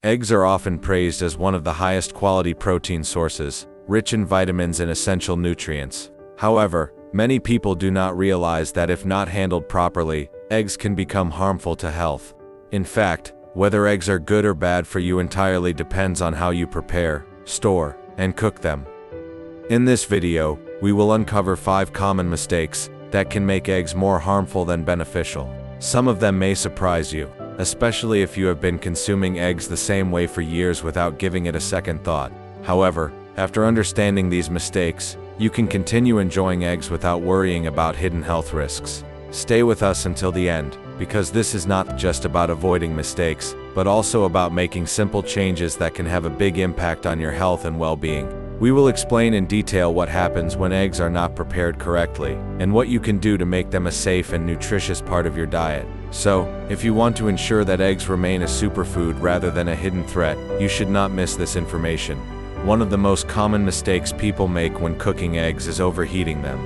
Eggs are often praised as one of the highest quality protein sources, rich in vitamins and essential nutrients. However, many people do not realize that if not handled properly, eggs can become harmful to health. In fact, whether eggs are good or bad for you entirely depends on how you prepare, store, and cook them. In this video, we will uncover 5 common mistakes that can make eggs more harmful than beneficial. Some of them may surprise you, especially if you have been consuming eggs the same way for years without giving it a second thought. However, after understanding these mistakes, you can continue enjoying eggs without worrying about hidden health risks. Stay with us until the end, because this is not just about avoiding mistakes, but also about making simple changes that can have a big impact on your health and well-being. We will explain in detail what happens when eggs are not prepared correctly, and what you can do to make them a safe and nutritious part of your diet. So, if you want to ensure that eggs remain a superfood rather than a hidden threat, you should not miss this information. One of the most common mistakes people make when cooking eggs is overheating them.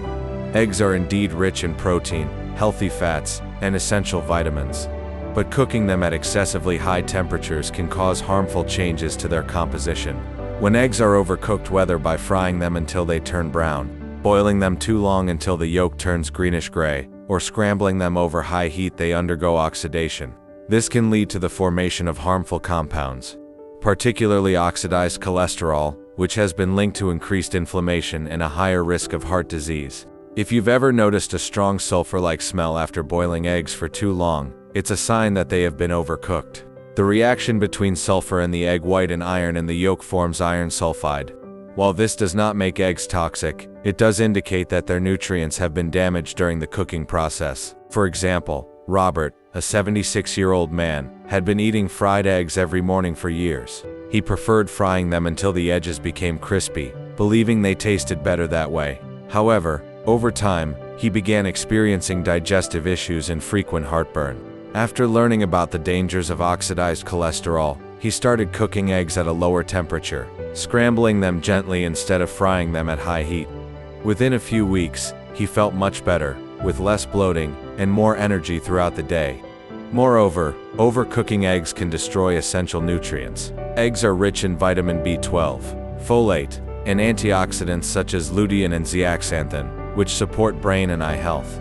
Eggs are indeed rich in protein, healthy fats, and essential vitamins. But cooking them at excessively high temperatures can cause harmful changes to their composition. When eggs are overcooked, whether by frying them until they turn brown, boiling them too long until the yolk turns greenish-gray, or scrambling them over high heat, they undergo oxidation. This can lead to the formation of harmful compounds, particularly oxidized cholesterol, which has been linked to increased inflammation and a higher risk of heart disease. If you've ever noticed a strong sulfur-like smell after boiling eggs for too long, it's a sign that they have been overcooked. The reaction between sulfur and the egg white and iron in the yolk forms iron sulfide. While this does not make eggs toxic, it does indicate that their nutrients have been damaged during the cooking process. For example, Robert, a 76-year-old man, had been eating fried eggs every morning for years. He preferred frying them until the edges became crispy, believing they tasted better that way. However, over time, he began experiencing digestive issues and frequent heartburn. After learning about the dangers of oxidized cholesterol, he started cooking eggs at a lower temperature, scrambling them gently instead of frying them at high heat. Within a few weeks, he felt much better, with less bloating and more energy throughout the day. Moreover, overcooking eggs can destroy essential nutrients. Eggs are rich in vitamin B12, folate, and antioxidants such as lutein and zeaxanthin, which support brain and eye health.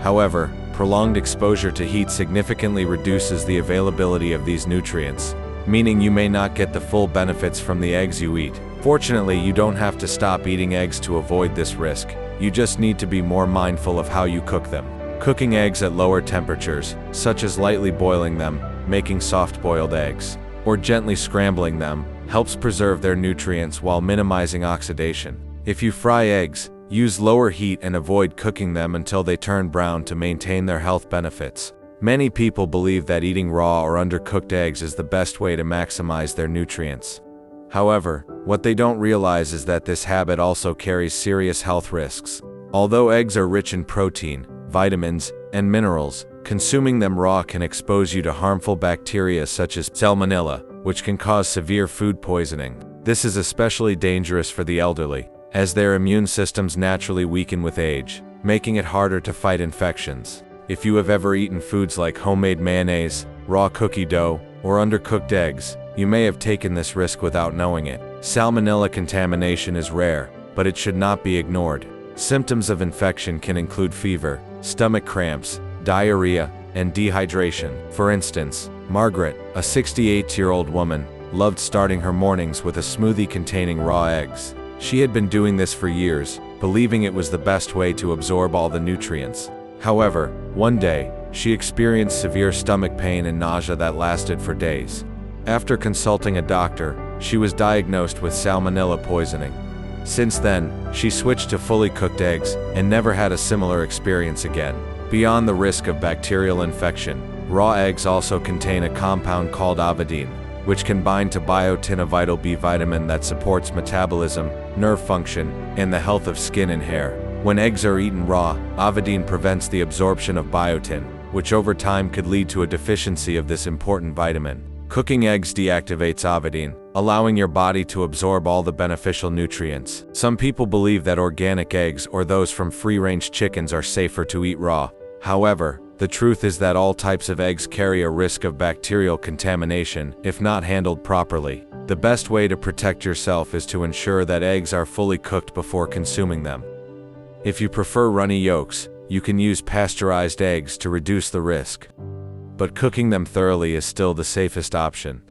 However, prolonged exposure to heat significantly reduces the availability of these nutrients, meaning you may not get the full benefits from the eggs you eat. Fortunately, you don't have to stop eating eggs to avoid this risk. You just need to be more mindful of how you cook them. Cooking eggs at lower temperatures, such as lightly boiling them, making soft-boiled eggs, or gently scrambling them, helps preserve their nutrients while minimizing oxidation. If you fry eggs, use lower heat and avoid cooking them until they turn brown to maintain their health benefits. Many people believe that eating raw or undercooked eggs is the best way to maximize their nutrients. However, what they don't realize is that this habit also carries serious health risks. Although eggs are rich in protein, vitamins, and minerals, consuming them raw can expose you to harmful bacteria such as Salmonella, which can cause severe food poisoning. This is especially dangerous for the elderly, as their immune systems naturally weaken with age, making it harder to fight infections. If you have ever eaten foods like homemade mayonnaise, raw cookie dough, or undercooked eggs, you may have taken this risk without knowing it. Salmonella contamination is rare, but it should not be ignored. Symptoms of infection can include fever, stomach cramps, diarrhea, and dehydration. For instance, Margaret, a 68-year-old woman, loved starting her mornings with a smoothie containing raw eggs. She had been doing this for years, believing it was the best way to absorb all the nutrients. However, one day, she experienced severe stomach pain and nausea that lasted for days. After consulting a doctor, she was diagnosed with salmonella poisoning. Since then, she switched to fully cooked eggs and never had a similar experience again. Beyond the risk of bacterial infection, raw eggs also contain a compound called avidin, which can bind to biotin, a vital B vitamin that supports metabolism, nerve function, and the health of skin and hair. When eggs are eaten raw, avidin prevents the absorption of biotin, which over time could lead to a deficiency of this important vitamin. Cooking eggs deactivates avidin, allowing your body to absorb all the beneficial nutrients. Some people believe that organic eggs or those from free-range chickens are safer to eat raw. However, The truth is that all types of eggs carry a risk of bacterial contamination if not handled properly. The best way to protect yourself is to ensure that eggs are fully cooked before consuming them. If you prefer runny yolks, you can use pasteurized eggs to reduce the risk. But cooking them thoroughly is still the safest option.